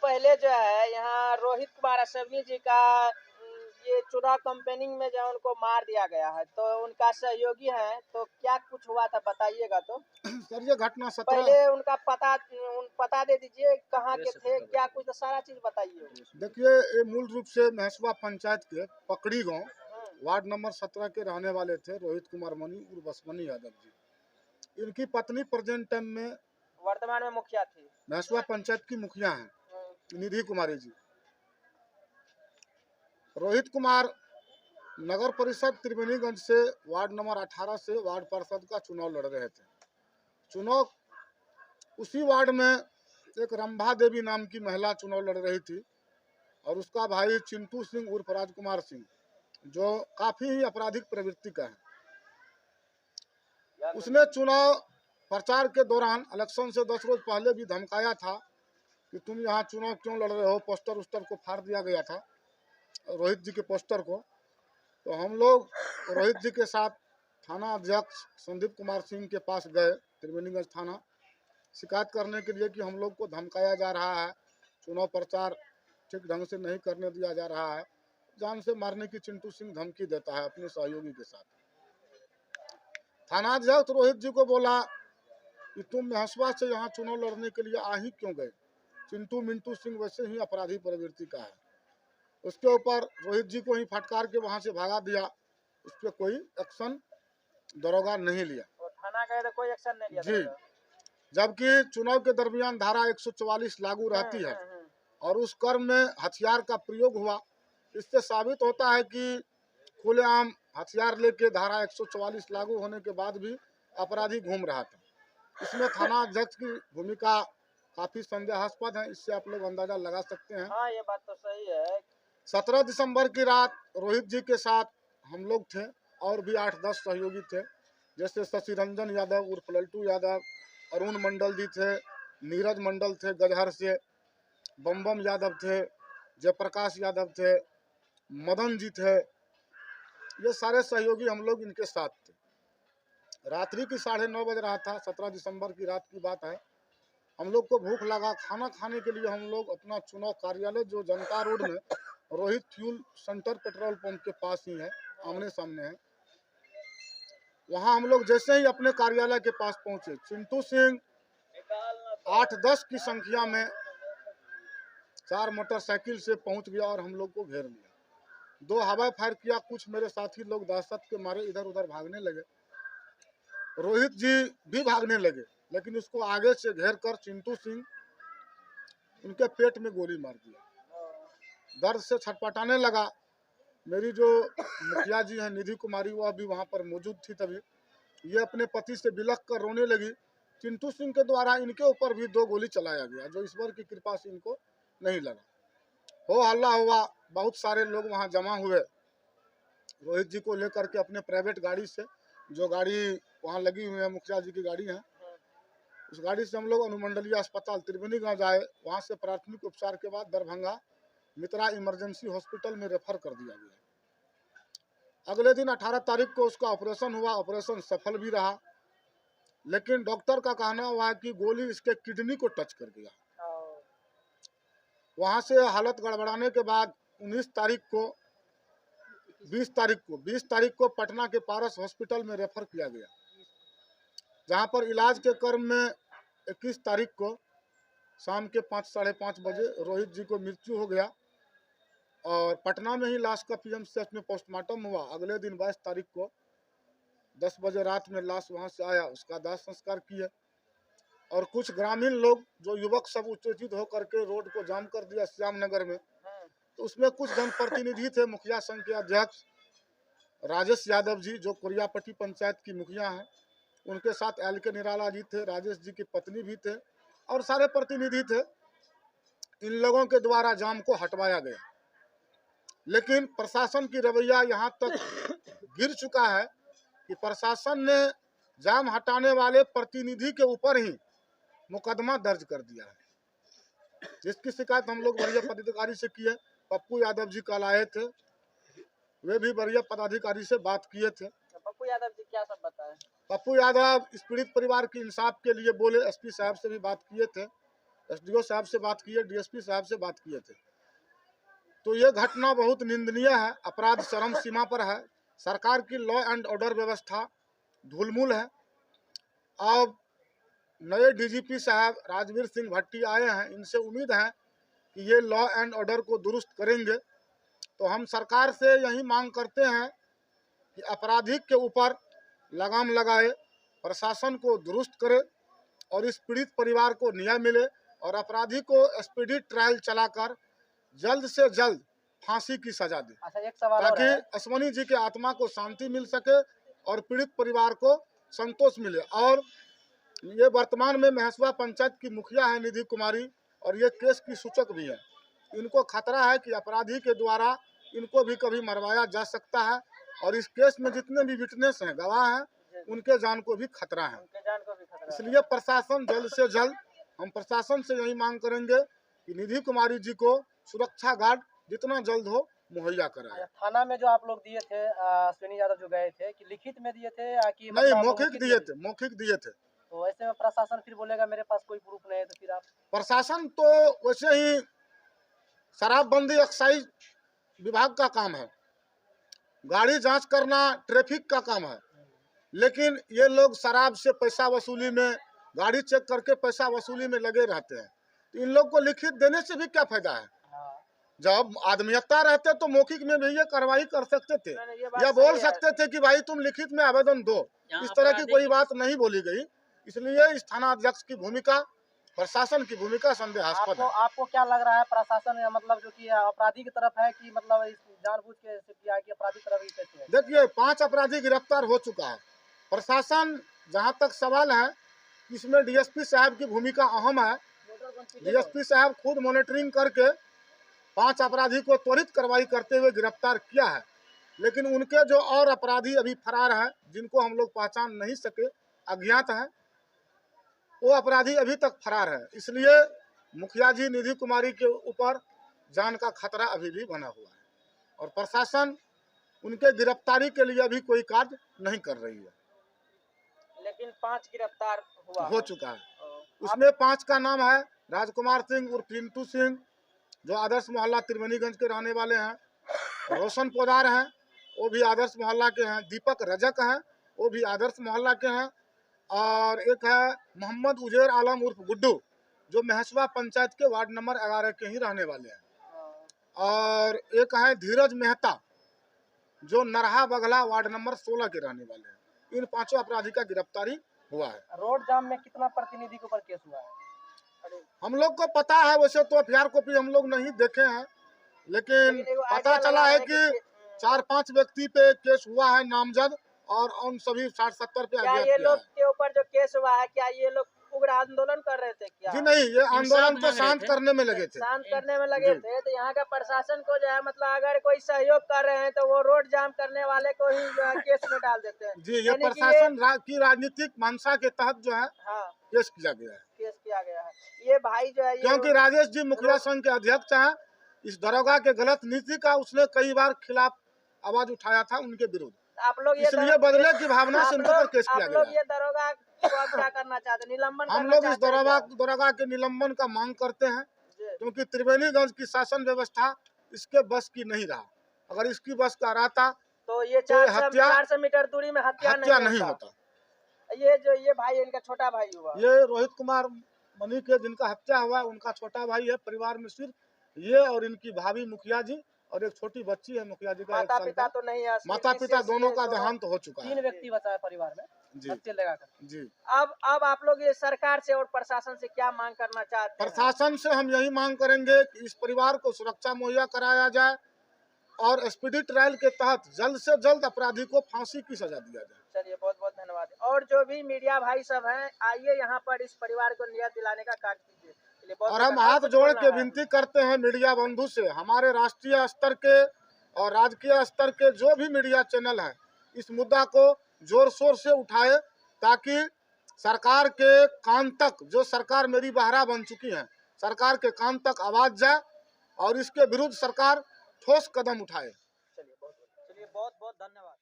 पहले जो है यहाँ रोहित कुमार असवनी जी का ये चुनाव कैंपेनिंग में जो उनको मार दिया गया है, तो उनका सहयोगी है, तो क्या कुछ हुआ था बताइएगा। तो सर ये घटना पहले उनका पता दे दीजिए, कहाँ के थे, क्या कुछ, तो सारा चीज बताइए। देखिए, ये मूल रूप से महसवा पंचायत के पकड़ी गांव वार्ड नंबर 17 के रहने वाले थे रोहित कुमार मनी उर्फ असमनी यादव जी। इनकी पत्नी प्रेजेंट टाइम में वर्तमान में मुखिया थी, महसवा पंचायत की मुखिया हैं, निधि कुमारी जी। रोहित कुमार नगर परिषद त्रिवेणीगंज से वार्ड नंबर 18 से वार्ड पार्षद का चुनाव लड़ रहे थे। चुनाव उसी वार्ड में एक रंभा देवी नाम की महिला चुनाव लड़ रही थी और उसका भाई चिंटू सिंह उर्फ राजकुमार सिंह, जो काफी ही आपराधिक प्रवृत्ति का है, उसने चुनाव प्रचार के दौरान इलेक्शन से 10 रोज पहले भी धमकाया था कि तुम यहाँ चुनाव क्यों लड़ रहे हो। पोस्टर उस्टर को फाड़ दिया गया था, रोहित जी के पोस्टर को। तो हम लोग रोहित जी के साथ थाना अध्यक्ष संदीप कुमार सिंह के पास गए, त्रिवेणीगंज थाना, शिकायत करने के लिए कि हम लोग को धमकाया जा रहा है, चुनाव प्रचार ठीक ढंग से नहीं करने दिया जा रहा है, जान से मारने की चिंटू सिंह धमकी देता है अपने सहयोगी के साथ। थानाध्यक्ष रोहित जी को बोला कि तुम महसवा से यहाँ चुनाव लड़ने के लिए आ ही क्यों गए। चिंटू मिंटू सिंह वैसे ही अपराधी प्रवृत्ति का है। उसके ऊपर रोहित जी को ही फटकार के वहां से भगा दिया। उस पर कोई एक्शन दरोगा नहीं लिया, थाना गए तो कोई एक्शन नहीं लिया जी। जबकि चुनाव के दरमियान धारा 144 लागू रहती है और उस क्रम में हथियार का प्रयोग हुआ। इससे साबित होता है कि खुलेआम हथियार लेके धारा 144 लागू होने के बाद भी अपराधी घूम रहा था। इसमें थाना अध्यक्ष की भूमिका काफी संदेहास्पद है, इससे आप लोग अंदाजा लगा सकते हैं। हाँ, ये बात तो सही है। 17 दिसंबर की रात रोहित जी के साथ हम लोग थे और भी 8-10 सहयोगी थे, जैसे शशि रंजन यादव उर्फ लल्टू यादव, अरुण मंडल जी थे, नीरज मंडल थे गजहर से, बम यादव थे, जयप्रकाश यादव थे, मदन जी थे। ये सारे सहयोगी हम लोग इनके साथ थे। रात्रि की 9:30 बज रहा था, 17 दिसंबर की रात की बात है। हम लोग को भूख लगा, खाना खाने के लिए हम लोग अपना चुनाव कार्यालय जो जनता रोड में Rohit fuel centre petrol pump के पास ही है, आमने सामने है, वहां हम लोग जैसे ही अपने कार्यालय के पास पहुंचे, चिंटू सिंह 8-10 की संख्या में 4 मोटरसाइकिल से पहुंच गया और हम लोग को घेर लिया। 2 हवाई फायर किया। कुछ मेरे साथी लोग दहशत के मारे इधर उधर भागने लगे। रोहित जी भी भागने लगे, लेकिन उसको आगे से घेर कर चिंटू सिंह उनके पेट में गोली मार दिया। दर्द से छटपटाने लगा। मेरी जो मुखिया जी हैं निधि कुमारी, वह भी वहां पर मौजूद थी। तभी ये अपने पति से बिलख कर रोने लगी। चिंटू सिंह के द्वारा इनके ऊपर भी 2 गोली चलाया गया, जो ईश्वर की कृपा से इनको नहीं लगा। हो हल्ला हुआ, बहुत सारे लोग वहां जमा हुए। रोहित जी को लेकर के अपने प्राइवेट गाड़ी से, जो गाड़ी वहां लगी हुई है, मुखिया जी की गाड़ी है, उस गाड़ी से हम लोग अनुमंडलीय अस्पताल त्रिवेणीगंज आए। वहां से प्राथमिक उपचार के बाद दरभंगा मित्रा इमरजेंसी हॉस्पिटल में रेफर कर दिया गया। अगले दिन 18 तारीख को उसका ऑपरेशन हुआ। ऑपरेशन सफल भी रहा, लेकिन डॉक्टर का कहना हुआ कि गोली इसके किडनी को टच कर गया। वहां से हालत गड़बड़ाने के बाद 20 तारीख को पटना के पारस हॉस्पिटल में रेफर किया गया, जहां पर इलाज के क्रम में 21 तारीख को शाम के 5-5:30 बजे रोहित जी को मृत्यु हो गया और पटना में ही लाश का पीएमसीएच में पोस्टमार्टम हुआ। अगले दिन 22 तारीख को 10 बजे रात में लाश वहां से आया, उसका दाह संस्कार किए। और कुछ ग्रामीण लोग, जो युवक सब उत्तेजित होकर के रोड को जाम कर दिया श्याम नगर में, तो उसमें कुछ जनप्रतिनिधि थे। मुखिया संघ के अध्यक्ष राजेश यादव जी, जो कोरियापट्टी पंचायत की मुखिया हैं, उनके साथ LK निराला जी थे, राजेश जी की पत्नी भी थे और सारे प्रतिनिधि थे। इन लोगों के द्वारा जाम को हटवाया गया, लेकिन प्रशासन की रवैया यहाँ तक गिर चुका है कि प्रशासन ने जाम हटाने वाले प्रतिनिधि के ऊपर ही मुकदमा दर्ज कर दिया है, जिसकी शिकायत हम लोग वरीय पदाधिकारी से किए। पप्पू यादव जी कल आए थे, वे भी वरीय पदाधिकारी से बात किए थे। पप्पू यादव जी क्या सब बताए? पप्पू यादव इस पीड़ित परिवार के इंसाफ के लिए बोले, SP साहब से भी बात किए थे। एसडीओ साहब से बात किए, डीएसपी साहब से बात किए थे। तो ये घटना बहुत निंदनीय है, अपराध चरम सीमा पर है। सरकार की लॉ एंड ऑर्डर व्यवस्था धूलमूल है। अब नए डीजीपी साहब राजवीर सिंह भट्टी आए हैं, इनसे उम्मीद है कि ये लॉ एंड ऑर्डर को दुरुस्त करेंगे। तो हम सरकार से यही मांग करते हैं कि अपराधी के ऊपर लगाम लगाए, प्रशासन को दुरुस्त करे और इस पीड़ित परिवार को न्याय मिले और अपराधी को स्पीडी ट्रायल चलाकर जल्द से जल्द फांसी की सजा दे। अच्छा, एक सवाल ताकि अश्वनी जी के आत्मा को शांति मिल सके और पीड़ित परिवार को संतोष मिले। और ये वर्तमान में महेशवा पंचायत की मुखिया है निधि कुमारी, और ये केस की सूचक भी है। इनको खतरा है कि अपराधी के द्वारा इनको भी कभी मरवाया जा सकता है और इस केस में जितने भी विटनेस हैं, गवाह हैं, उनके जान को भी खतरा है। इसलिए प्रशासन जल्द से जल्द, हम प्रशासन से यही मांग करेंगे कि निधि कुमारी जी को सुरक्षा गार्ड जितना जल्द हो मुहैया कराए। थाना में जो आप लोग दिए थे, अश्विनी यादव जो गए थे, कि लिखित में दिए थे या कि नहीं, मौखिक दिए थे, मौखिक दिए थे। तो ऐसे में प्रशासन फिर बोलेगा मेरे पास कोई प्रूफ नहीं है, तो फिर आप? प्रशासन तो वैसे ही शराबबंदी एक्साइज विभाग का काम है, गाड़ी जांच करना ट्रैफिक का काम है, लेकिन ये लोग शराब से पैसा वसूली में, गाड़ी चेक करके पैसा वसूली में लगे रहते हैं। तो इन लोग को लिखित देने से भी क्या फायदा है? जब आदमियता रहते तो मौखिक में भी ये कार्रवाई कर सकते थे या बोल सकते थे कि भाई तुम लिखित में आवेदन दो। इस तरह की कोई बात नहीं बोली गई। इसलिए इस थाना अध्यक्ष की भूमिका, प्रशासन की भूमिका संदेहास्पद है। आपको क्या लग रहा है, प्रशासन मतलब जो कि अपराधी की तरफ है कि मतलब जानबूझ के किया है कि अपराधी तरफ ही कैसे है? देखिए, 5 अपराधी गिरफ्तार हो चुका है। प्रशासन, जहां तक सवाल है, इसमें डीएसपी साहब की भूमिका अहम है। डीएसपी साहब खुद मॉनिटरिंग करके 5 अपराधी को त्वरित कार्रवाई करते हुए गिरफ्तार किया है, लेकिन उनके जो और अपराधी अभी फरार हैं, जिनको हम लोग पहचान नहीं सके, अज्ञात हैं, वो अपराधी अभी तक फरार है। इसलिए मुखिया जी निधि कुमारी के ऊपर जान का खतरा अभी भी बना हुआ है और प्रशासन उनके गिरफ्तारी के लिए अभी कोई कार्य नहीं कर रही है। लेकिन 5 गिरफ्तार हो चुका है। उसमें 5 का नाम है राजकुमार सिंह उर्फ पिंटू सिंह, जो आदर्श मोहल्ला त्रिवेणीगंज के रहने वाले हैं। रोशन पोदार हैं, वो भी आदर्श मोहल्ला के हैं। दीपक रजक हैं, वो भी आदर्श मोहल्ला के हैं। और एक है मोहम्मद उजैर आलम उर्फ गुड्डू, जो महेशवा पंचायत के वार्ड नंबर 11 के ही रहने वाले हैं। और एक है धीरज मेहता, जो नरहा बगला वार्ड नंबर 16 के रहने वाले हैं। इन 5 अपराधी का गिरफ्तारी हुआ है। रोड जाम में कितना प्रतिनिधि के ऊपर केस हुआ है? हम लोग को पता है, वैसे तो एफआईआर कॉपी हम लोग नहीं देखे हैं, लेकिन पता चला है कि 4-5 व्यक्ति पे केस हुआ है नामजद, और उन सभी 60-70 पे क्या ये लोग के ऊपर जो केस हुआ है, क्या ये लोग उग्र आंदोलन कर रहे थे क्या? जी नहीं, ये आंदोलन तो शांत करने में लगे थे। शांत करने में लगे थे। तो यहाँ का प्रशासन को जो है, मतलब अगर कोई सहयोग कर रहे हैं तो वो रोड जाम करने वाले को ही जो है केस में डाल देते हैं। जी, ये प्रशासन की राजनीतिक मंशा के तहत जो है केस किया गया है। केस किया गया है। ये भाई जो है, क्योंकि राजेश जी मुखिया संघ के अध्यक्ष हैं, इस दरोगा के गलत नीति का उसने कई बार खिलाफ आवाज उठाया था उनके विरुद्ध। आप लोग इसलिए बदले की भावना से उनके पर केस किया गया। आप लोग ये दरोगा को आप क्या करना चाहते हैं? निलंबन? हम लोग इस दरोगा के निलंबन का मांग करते हैं, क्योंकि त्रिवेणीगंज की शासन व्यवस्था इसके बस की नहीं रहा। अगर इसकी बस का रहता तो ये 400 मीटर दूरी में हत्या नहीं होता। ये भाई, इनका छोटा भाई हुआ, ये रोहित कुमार मनी के जिनका हत्या हुआ, उनका छोटा भाई है। परिवार में सिर्फ ये और इनकी भाभी मुखिया जी और एक छोटी बच्ची है मुखिया जी का। माता पिता तो नहीं है? माता पिता दोनों का देहांत हो चुका है। 3 व्यक्ति बचा है परिवार में जी लगाकर। जी। अब आप लोग ये सरकार से और प्रशासन से क्या मांग करना चाहते हैं? प्रशासन से हम यही मांग करेंगे कि इस परिवार को सुरक्षा मुहैया कराया जाए और स्पीडी ट्रायल के तहत जल्द से जल्द अपराधी को फांसी की सजा दिया जाए। चलिए, बहुत बहुत धन्यवाद। और जो भी मीडिया भाई सब हैं, आइए यहाँ पर इस परिवार को न्याय दिलाने का कार्य कीजिए। और हम हाथ जोड़ के विनती करते हैं मीडिया बंधु से, हमारे राष्ट्रीय स्तर के और राजकीय स्तर के जो भी मीडिया चैनल हैं, इस मुद्दा को जोर शोर से उठाए, ताकि सरकार के कान तक, जो सरकार मेरी बहरा बन चुकी है, सरकार के कान तक आवाज जाए और इसके विरुद्ध सरकार ठोस कदम उठाए। चलिए बहुत बहुत धन्यवाद।